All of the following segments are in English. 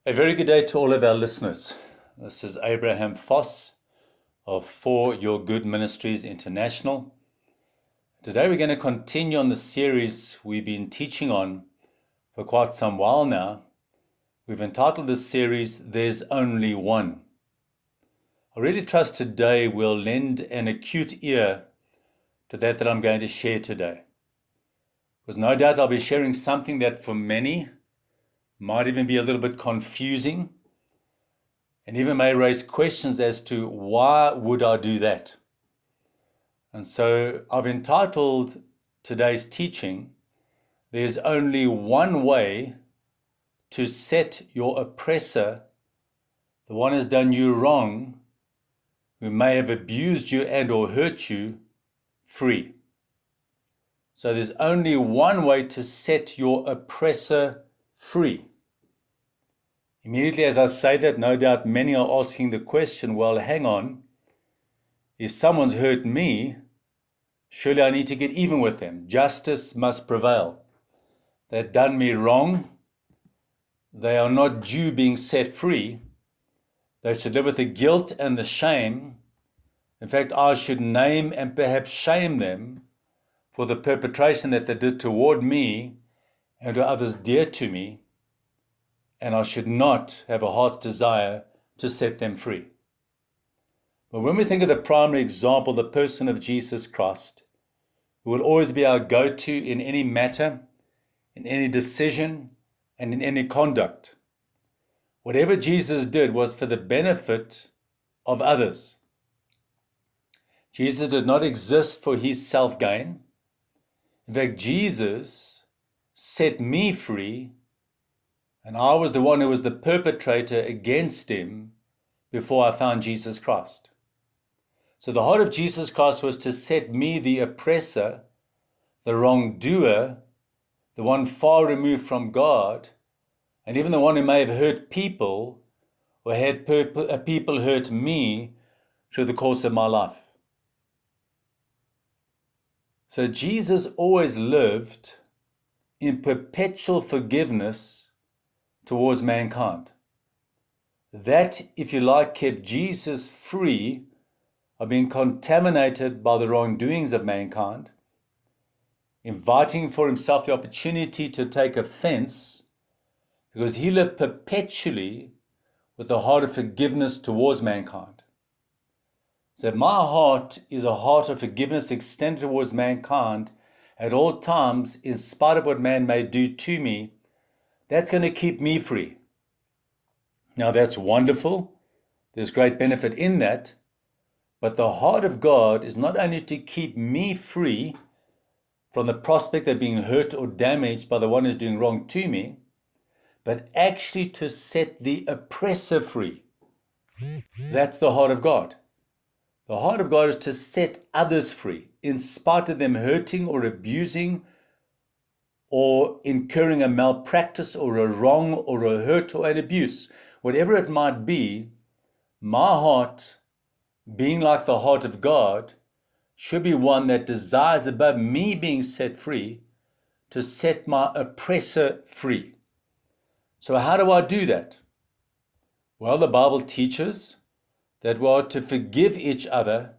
A very good day to all of our listeners. This is Abraham Foss of For Your Good Ministries International. Today we're going to continue on the series we've been teaching on for quite some while now. We've entitled this series, There's Only One. I really trust today we'll lend an acute ear to that I'm going to share today. Because no doubt I'll be sharing something that for many might even be a little bit confusing and even may raise questions as to why would I do that? And so I've entitled today's teaching, There's Only One Way to Set Your Oppressor, the one who's done you wrong, who may have abused you and or hurt you, free. So there's only one way to set your oppressor free. Immediately as I say that, no doubt many are asking the question, well, hang on, if someone's hurt me, surely I need to get even with them. Justice must prevail. They've done me wrong. They are not due being set free. They should live with the guilt and the shame. In fact, I should name and perhaps shame them for the perpetration that they did toward me and to others dear to me. And I should not have a heart's desire to set them free. But when we think of the primary example, the person of Jesus Christ, who will always be our go-to in any matter, in any decision, and in any conduct, whatever Jesus did was for the benefit of others. Jesus did not exist for his self-gain. In fact, Jesus set me free, and I was the one who was the perpetrator against him before I found Jesus Christ. So the heart of Jesus Christ was to set me, the oppressor, the wrongdoer, the one far removed from God, and even the one who may have hurt people or had people hurt me through the course of my life. So Jesus always lived in perpetual forgiveness towards mankind. That, if you like, kept Jesus free of being contaminated by the wrongdoings of mankind, inviting for himself the opportunity to take offense, because he lived perpetually with a heart of forgiveness towards mankind. So if my heart is a heart of forgiveness extended towards mankind at all times, in spite of what man may do to me, that's going to keep me free. Now that's wonderful. There's great benefit in that. But the heart of God is not only to keep me free from the prospect of being hurt or damaged by the one who's doing wrong to me, but actually to set the oppressor free. That's the heart of God. The heart of God is to set others free, in spite of them hurting or abusing or incurring a malpractice or a wrong or a hurt or an abuse. Whatever it might be, my heart, being like the heart of God, should be one that desires, above me being set free, to set my oppressor free. So how do I do that? Well, the Bible teaches that we are to forgive each other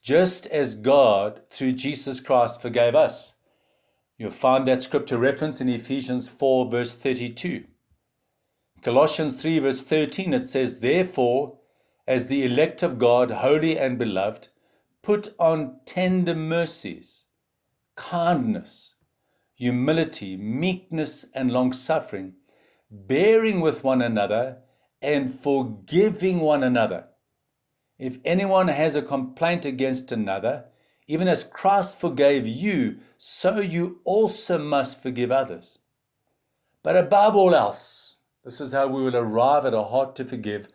just as God, through Jesus Christ, forgave us. You'll find that scripture reference in Ephesians 4, verse 32. Colossians 3, verse 13, it says, Therefore, as the elect of God, holy and beloved, put on tender mercies, kindness, humility, meekness, and long-suffering, bearing with one another and forgiving one another. If anyone has a complaint against another, even as Christ forgave you, so you also must forgive others. But above all else, this is how we will arrive at a heart to forgive.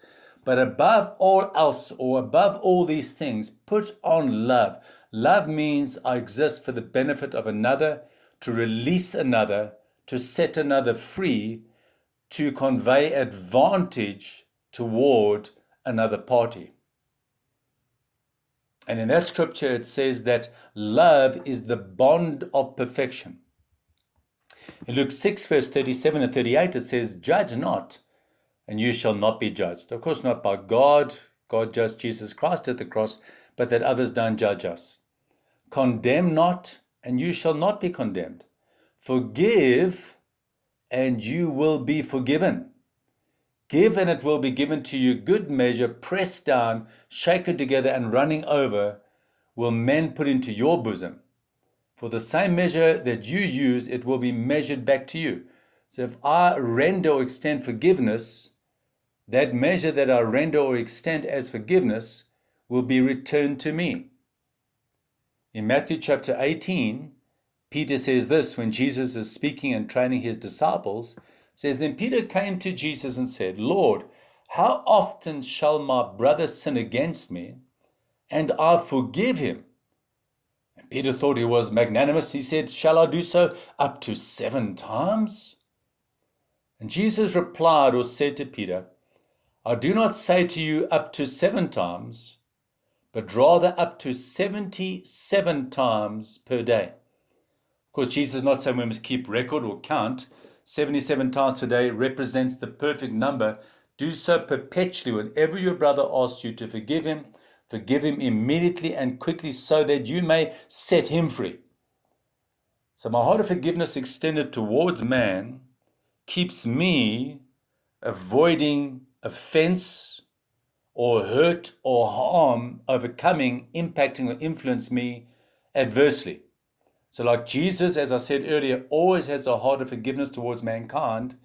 But above all else, or above all these things, put on love. Love means I exist for the benefit of another, to release another, to set another free, to convey advantage toward another party. And in that scripture, it says that love is the bond of perfection. In Luke 6, verse 37 and 38, it says, Judge not, and you shall not be judged. Of course, not by God. God judged Jesus Christ at the cross, but that others don't judge us. Condemn not, and you shall not be condemned. Forgive, and you will be forgiven. Give, and it will be given to you. Good measure, pressed down, shaken together, and running over, will men put into your bosom. For the same measure that you use, it will be measured back to you. So if I render or extend forgiveness, that measure that I render or extend as forgiveness will be returned to me. In Matthew chapter 18, Peter says this when Jesus is speaking and training his disciples. Says, then Peter came to Jesus and said, Lord, how often shall my brother sin against me, and I forgive him? And Peter thought he was magnanimous. He said, shall I do so up to 7 times? And Jesus replied or said to Peter, I do not say to you up to 7 times, but rather up to 77 times per day. Of course, Jesus is not saying we must keep record or count. 77 times per day represents the perfect number. Do so perpetually. Whenever your brother asks you to forgive him immediately and quickly so that you may set him free. So my heart of forgiveness extended towards man keeps me avoiding offense or hurt or harm, overcoming, impacting or influence me adversely. So like Jesus, as I said earlier, always has a heart of forgiveness towards mankind.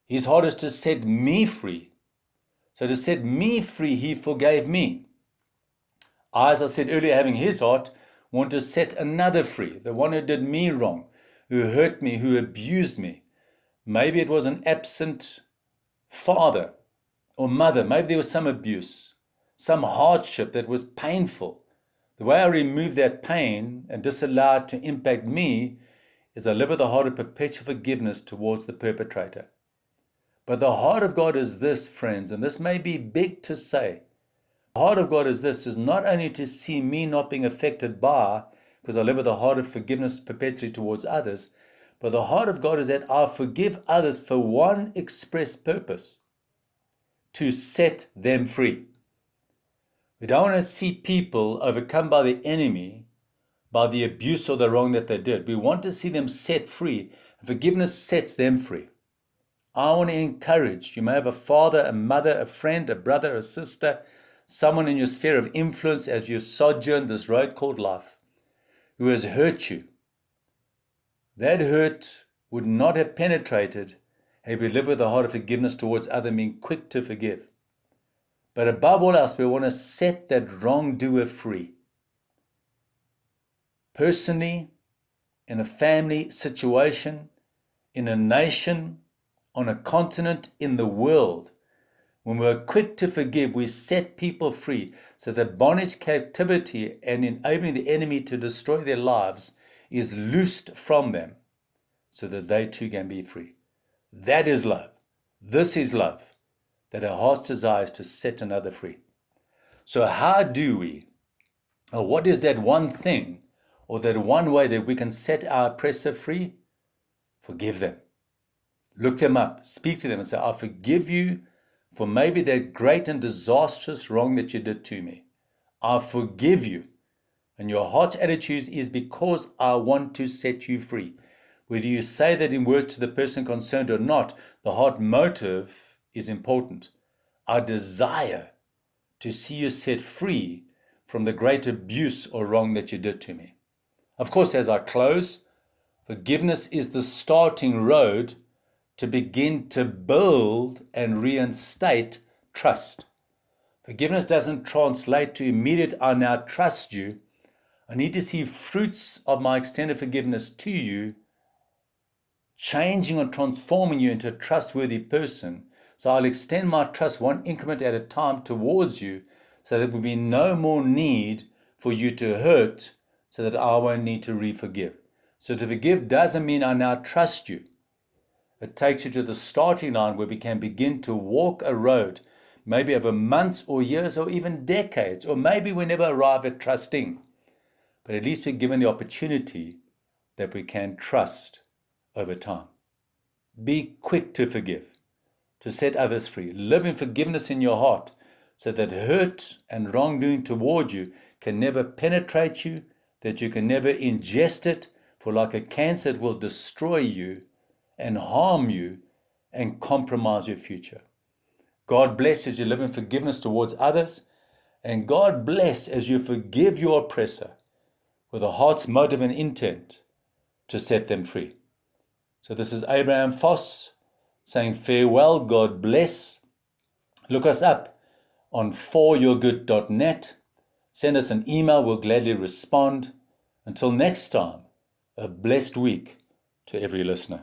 His heart is to set me free. So to set me free, he forgave me. I, as I said earlier, having his heart, want to set another free, the one who did me wrong, who hurt me, who abused me. Maybe it was an absent father or mother. Maybe there was some abuse, some hardship that was painful. The way I remove that pain and disallow it to impact me is I live with a heart of perpetual forgiveness towards the perpetrator. But the heart of God is this, friends, and this may be big to say. The heart of God is this, is not only to see me not being affected by, because I live with a heart of forgiveness perpetually towards others, but the heart of God is that I forgive others for one express purpose, to set them free. We don't want to see people overcome by the enemy, by the abuse or the wrong that they did. We want to see them set free. Forgiveness sets them free. I want to encourage, you may have a father, a mother, a friend, a brother, a sister, someone in your sphere of influence as you sojourn this road called life, who has hurt you. That hurt would not have penetrated had we lived with a heart of forgiveness towards others, being quick to forgive. But above all else, we want to set that wrongdoer free. Personally, in a family situation, in a nation, on a continent, in the world, when we're quick to forgive, we set people free so that bondage, captivity, and enabling the enemy to destroy their lives is loosed from them so that they too can be free. That is love. This is love, that our heart's desire is to set another free. So how do we, or what is that one thing, or that one way that we can set our oppressor free? Forgive them. Look them up. Speak to them and say, I forgive you for maybe that great and disastrous wrong that you did to me. I forgive you. And your heart attitude is because I want to set you free. Whether you say that in words to the person concerned or not, the heart motive is important. I desire to see you set free from the great abuse or wrong that you did to me. Of course, as I close, forgiveness is the starting road to begin to build and reinstate trust. Forgiveness doesn't translate to immediate, I now trust you. I need to see fruits of my extended forgiveness to you, changing or transforming you into a trustworthy person. So I'll extend my trust one increment at a time towards you so there will be no more need for you to hurt so that I won't need to re-forgive. So to forgive doesn't mean I now trust you. It takes you to the starting line where we can begin to walk a road, maybe over months or years or even decades, or maybe we never arrive at trusting. But at least we're given the opportunity that we can trust over time. Be quick to forgive to set others free. Live in forgiveness in your heart so that hurt and wrongdoing toward you can never penetrate you, that you can never ingest it, for like a cancer it will destroy you and harm you and compromise your future. God bless as you live in forgiveness towards others, and God bless as you forgive your oppressor with a heart's motive and intent to set them free. So this is Abraham Foss saying farewell, God bless. Look us up on foryourgood.net. Send us an email, we'll gladly respond. Until next time, a blessed week to every listener.